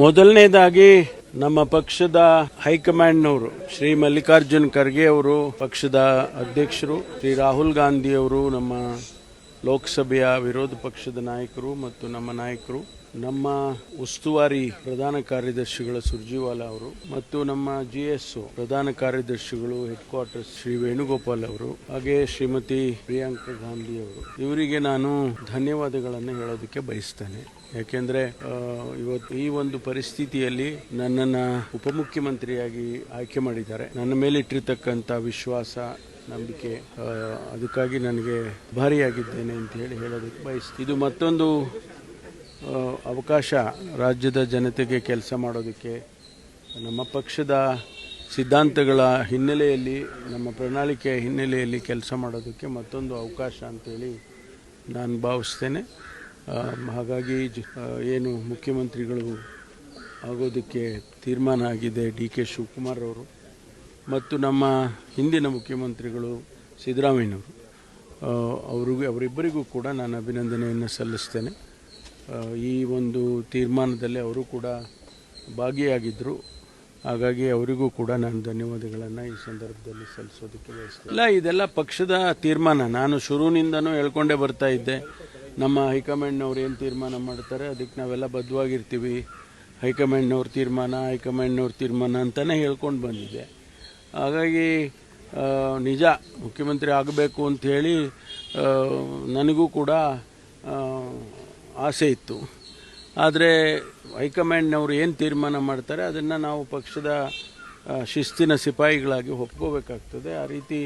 ಮೊದಲನೇದಾಗಿ ನಮ್ಮ ಪಕ್ಷದ ಹೈಕಮಾಂಡ್ನವರು ಶ್ರೀ ಮಲ್ಲಿಕಾರ್ಜುನ್ ಖರ್ಗೆ ಅವರು, ಪಕ್ಷದ ಅಧ್ಯಕ್ಷರು ಶ್ರೀ ರಾಹುಲ್ ಗಾಂಧಿ ಅವರು, ನಮ್ಮ ಲೋಕಸಭೆಯ ವಿರೋಧ ಪಕ್ಷದ ನಾಯಕರು ಮತ್ತು ನಮ್ಮ ನಾಯಕರು, ನಮ್ಮ ಉಸ್ತುವಾರಿ ಪ್ರಧಾನ ಕಾರ್ಯದರ್ಶಿಗಳ ಸುರ್ಜಿವಾಲಾ ಅವರು ಮತ್ತು ನಮ್ಮ GSO ಪ್ರಧಾನ ಕಾರ್ಯದರ್ಶಿಗಳು ಹೆಡ್ ಕ್ವಾರ್ಟರ್ಸ್ ಶ್ರೀ ವೇಣುಗೋಪಾಲ್ ಅವರು, ಹಾಗೆ ಶ್ರೀಮತಿ ಪ್ರಿಯಾಂಕಾ ಗಾಂಧಿ ಅವರು, ಇವರಿಗೆ ನಾನು ಧನ್ಯವಾದಗಳನ್ನು ಹೇಳೋದಕ್ಕೆ ಬಯಸ್ತೇನೆ. ಯಾಕೆಂದ್ರೆ ಇವತ್ತು ಈ ಒಂದು ಪರಿಸ್ಥಿತಿಯಲ್ಲಿ ನನ್ನನ್ನು ಉಪಮುಖ್ಯಮಂತ್ರಿಯಾಗಿ ಆಯ್ಕೆ ಮಾಡಿದ್ದಾರೆ. ನನ್ನ ಮೇಲಿಟ್ಟಿರ್ತಕ್ಕಂಥ ವಿಶ್ವಾಸ, ನಂಬಿಕೆ, ಅದಕ್ಕಾಗಿ ನನಗೆ ಭಾರಿಯಾಗಿದ್ದೇನೆ ಅಂತ ಹೇಳೋದಕ್ಕೆ ಬಯಸ್ತೀನಿ. ಇದು ಮತ್ತೊಂದು ಅವಕಾಶ ರಾಜ್ಯದ ಜನತೆಗೆ ಕೆಲಸ ಮಾಡೋದಕ್ಕೆ, ನಮ್ಮ ಪಕ್ಷದ ಸಿದ್ಧಾಂತಗಳ ಹಿನ್ನೆಲೆಯಲ್ಲಿ, ನಮ್ಮ ಪ್ರಣಾಳಿಕೆಯ ಹಿನ್ನೆಲೆಯಲ್ಲಿ ಕೆಲಸ ಮಾಡೋದಕ್ಕೆ ಮತ್ತೊಂದು ಅವಕಾಶ ಅಂತೇಳಿ ನಾನು ಭಾವಿಸ್ತೇನೆ. ಹಾಗಾಗಿ ಏನು ಮುಖ್ಯಮಂತ್ರಿಗಳು ಆಗೋದಕ್ಕೆ ತೀರ್ಮಾನ ಆಗಿದೆ DK ಶಿವಕುಮಾರ್ ಅವರು ಮತ್ತು ನಮ್ಮ ಹಿಂದಿನ ಮುಖ್ಯಮಂತ್ರಿಗಳು ಸಿದ್ದರಾಮಯ್ಯನವರು, ಅವರಿಬ್ಬರಿಗೂ ಕೂಡ ನಾನು ಅಭಿನಂದನೆಯನ್ನು ಸಲ್ಲಿಸ್ತೇನೆ. ಈ ಒಂದು ತೀರ್ಮಾನದಲ್ಲಿ ಅವರು ಕೂಡ ಭಾಗಿಯಾಗಿದ್ದರು. ಹಾಗಾಗಿ ಅವರಿಗೂ ಕೂಡ ನಾನು ಧನ್ಯವಾದಗಳನ್ನು ಈ ಸಂದರ್ಭದಲ್ಲಿ ಸಲ್ಲಿಸೋದಕ್ಕೆ ಬಯಸ್ತೇನೆ. ಇಲ್ಲ, ಇದೆಲ್ಲ ಪಕ್ಷದ ತೀರ್ಮಾನ. ನಾನು ಶುರುವಿನಿಂದನೂ ಹೇಳ್ಕೊಂಡೇ ಬರ್ತಾ ಇದ್ದೆ, ನಮ್ಮ ಹೈಕಮಾಂಡ್ನವ್ರು ಏನು ತೀರ್ಮಾನ ಮಾಡ್ತಾರೆ ಅದಕ್ಕೆ ನಾವೆಲ್ಲ ಬದ್ಧವಾಗಿರ್ತೀವಿ. ಹೈಕಮಾಂಡ್ನವ್ರ ತೀರ್ಮಾನ ಅಂತಲೇ ಹೇಳ್ಕೊಂಡು ಬಂದಿದ್ದೆ. ಹಾಗಾಗಿ ನಿಜ ಮುಖ್ಯಮಂತ್ರಿ ಆಗಬೇಕು ಅಂಥೇಳಿ ನನಗೂ ಕೂಡ ಆಸೆ ಇತ್ತು. ಆದರೆ ಹೈಕಮಾಂಡ್ನವರು ಏನು ತೀರ್ಮಾನ ಮಾಡ್ತಾರೆ ಅದನ್ನು ನಾವು ಪಕ್ಷದ ಶಿಸ್ತಿನ ಸಿಪಾಯಿಗಳಾಗಿ ಒಪ್ಕೋಬೇಕಾಗ್ತದೆ. ಆ ರೀತಿ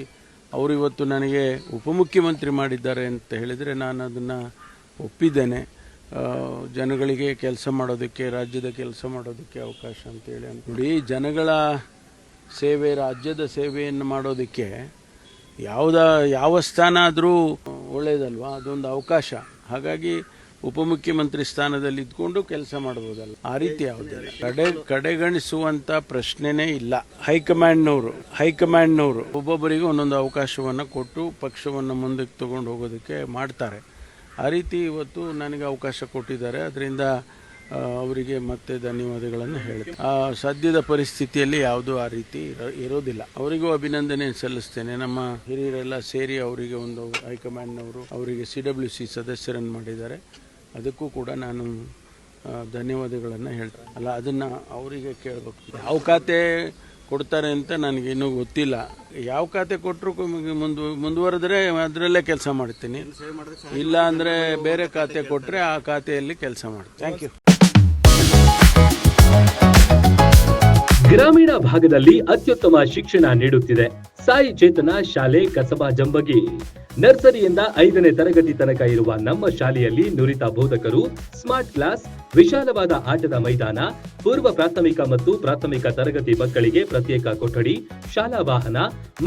ಅವರು ಇವತ್ತು ನನಗೆ ಉಪಮುಖ್ಯಮಂತ್ರಿ ಮಾಡಿದ್ದಾರೆ ಅಂತ ಹೇಳಿದರೆ ನಾನು ಅದನ್ನು ಒಪ್ಪಿದ್ದೇನೆ. ಜನಗಳಿಗೆ ಕೆಲಸ ಮಾಡೋದಕ್ಕೆ, ರಾಜ್ಯದ ಕೆಲಸ ಮಾಡೋದಕ್ಕೆ ಅವಕಾಶ ಅಂತೇಳಿ ನೋಡಿ. ಜನಗಳ ಸೇವೆ, ರಾಜ್ಯದ ಸೇವೆಯನ್ನು ಮಾಡೋದಕ್ಕೆ ಯಾವ ಸ್ಥಾನ ಆದರೂ ಒಳ್ಳೆಯದಲ್ವಾ, ಅದೊಂದು ಅವಕಾಶ. ಹಾಗಾಗಿ ಉಪಮುಖ್ಯಮಂತ್ರಿ ಸ್ಥಾನದಲ್ಲಿ ಇದ್ಕೊಂಡು ಕೆಲಸ ಮಾಡ್ಬೋದಲ್ಲ, ಆ ರೀತಿ ಯಾವುದಿಲ್ಲ. ಕಡೆಗಣಿಸುವಂತ ಪ್ರಶ್ನೆನೇ ಇಲ್ಲ. ಹೈಕಮಾಂಡ್ನವರು ಒಬ್ಬೊಬ್ಬರಿಗೂ ಒಂದೊಂದು ಅವಕಾಶವನ್ನು ಕೊಟ್ಟು ಪಕ್ಷವನ್ನು ಮುಂದಕ್ಕೆ ತಗೊಂಡು ಹೋಗೋದಕ್ಕೆ ಮಾಡ್ತಾರೆ. ಆ ರೀತಿ ಇವತ್ತು ನನಗೆ ಅವಕಾಶ ಕೊಟ್ಟಿದ್ದಾರೆ. ಅದರಿಂದ ಅವರಿಗೆ ಮತ್ತೆ ಧನ್ಯವಾದಗಳನ್ನು ಹೇಳ್ತೇನೆ. ಸದ್ಯದ ಪರಿಸ್ಥಿತಿಯಲ್ಲಿ ಯಾವುದೂ ಆ ರೀತಿ ಇರೋದಿಲ್ಲ. ಅವರಿಗೂ ಅಭಿನಂದನೆ ಸಲ್ಲಿಸ್ತೇನೆ. ನಮ್ಮ ಹಿರಿಯರೆಲ್ಲ ಸೇರಿ ಅವರಿಗೆ ಒಂದು ಹೈಕಮಾಂಡ್ನವರು ಅವರಿಗೆ CWC ಸದಸ್ಯರನ್ನು ಮಾಡಿದ್ದಾರೆ. ಅದಕ್ಕೂ ಕೂಡ ನಾನು ಧನ್ಯವಾದಗಳನ್ನು ಹೇಳ್ತೇನೆ. ಅಲ್ಲ, ಅದನ್ನು ಅವರಿಗೆ ಕೇಳಬೇಕು. ಯಾವ ಖಾತೆ ಕೊಡ್ತಾರೆ ಅಂತ ನನಗೆ ಇನ್ನೂ ಗೊತ್ತಿಲ್ಲ. ಯಾವ ಖಾತೆ ಕೊಟ್ಟರು ಮುಂದುವರೆದ್ರೆ ಅದರಲ್ಲೇ ಕೆಲಸ ಮಾಡ್ತೀನಿ. ಇಲ್ಲ ಅಂದರೆ ಬೇರೆ ಖಾತೆ ಕೊಟ್ಟರೆ ಆ ಖಾತೆಯಲ್ಲಿ ಕೆಲಸ ಮಾಡ್ತೀನಿ. Thank you. ಗ್ರಾಮೀಣ ಭಾಗದಲ್ಲಿ ಅತ್ಯುತ್ತಮ ಶಿಕ್ಷಣ ನೀಡುತ್ತಿದೆ ಸಾಯಿ ಚೇತನ ಶಾಲೆ ಕಸಬಾ ಜಂಬಗಿ. ನರ್ಸರಿಯಿಂದ 5ನೇ ತರಗತಿ ತನಕ ಇರುವ ನಮ್ಮ ಶಾಲೆಯಲ್ಲಿ ನುರಿತ ಬೋಧಕರು, ಸ್ಮಾರ್ಟ್ ಕ್ಲಾಸ್, ವಿಶಾಲವಾದ ಆಟದ ಮೈದಾನ, ಪೂರ್ವ ಪ್ರಾಥಮಿಕ ಮತ್ತು ಪ್ರಾಥಮಿಕ ತರಗತಿ ಮಕ್ಕಳಿಗೆ ಪ್ರತ್ಯೇಕ ಕೊಠಡಿ, ಶಾಲಾ ವಾಹನ,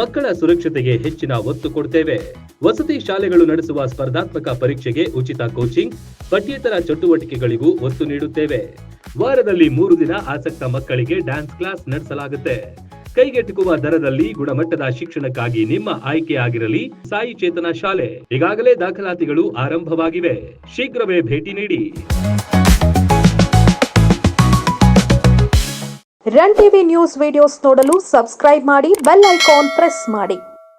ಮಕ್ಕಳ ಸುರಕ್ಷತೆಗೆ ಹೆಚ್ಚಿನ ಒತ್ತು ಕೊಡ್ತೇವೆ. ವಸತಿ ಶಾಲೆಗಳು ನಡೆಸುವ ಸ್ಪರ್ಧಾತ್ಮಕ ಪರೀಕ್ಷೆಗೆ ಉಚಿತ ಕೋಚಿಂಗ್, ಪಠ್ಯೇತರ ಚಟುವಟಿಕೆಗಳಿಗೂ ಒತ್ತು ನೀಡುತ್ತೇವೆ. ವಾರದಲ್ಲಿ 3 ದಿನ ಆಸಕ್ತ ಮಕ್ಕಳಿಗೆ ಡ್ಯಾನ್ಸ್ ಕ್ಲಾಸ್ ನಡೆಸಲಾಗುತ್ತೆ. ಕೈಗೆಟುಕುವ ದರದಲ್ಲಿ ಗುಣಮಟ್ಟದ ಶಿಕ್ಷಣಕ್ಕಾಗಿ ನಿಮ್ಮ ಆಯ್ಕೆಯಾಗಿರಲಿ ಸಾಯಿ ಚೇತನ ಶಾಲೆ. ಈಗಾಗಲೇ ದಾಖಲಾತಿಗಳು ಆರಂಭವಾಗಿವೆ. ಶೀಘ್ರವೇ ಭೇಟಿ ನೀಡಿ. ರನ್ ಟಿವಿ ನ್ಯೂಸ್ ವಿಡಿಯೋಸ್ ನೋಡಲು ಸಬ್ಸ್ಕ್ರೈಬ್ ಮಾಡಿ, ಬೆಲ್ ಐಕಾನ್ ಪ್ರೆಸ್ ಮಾಡಿ.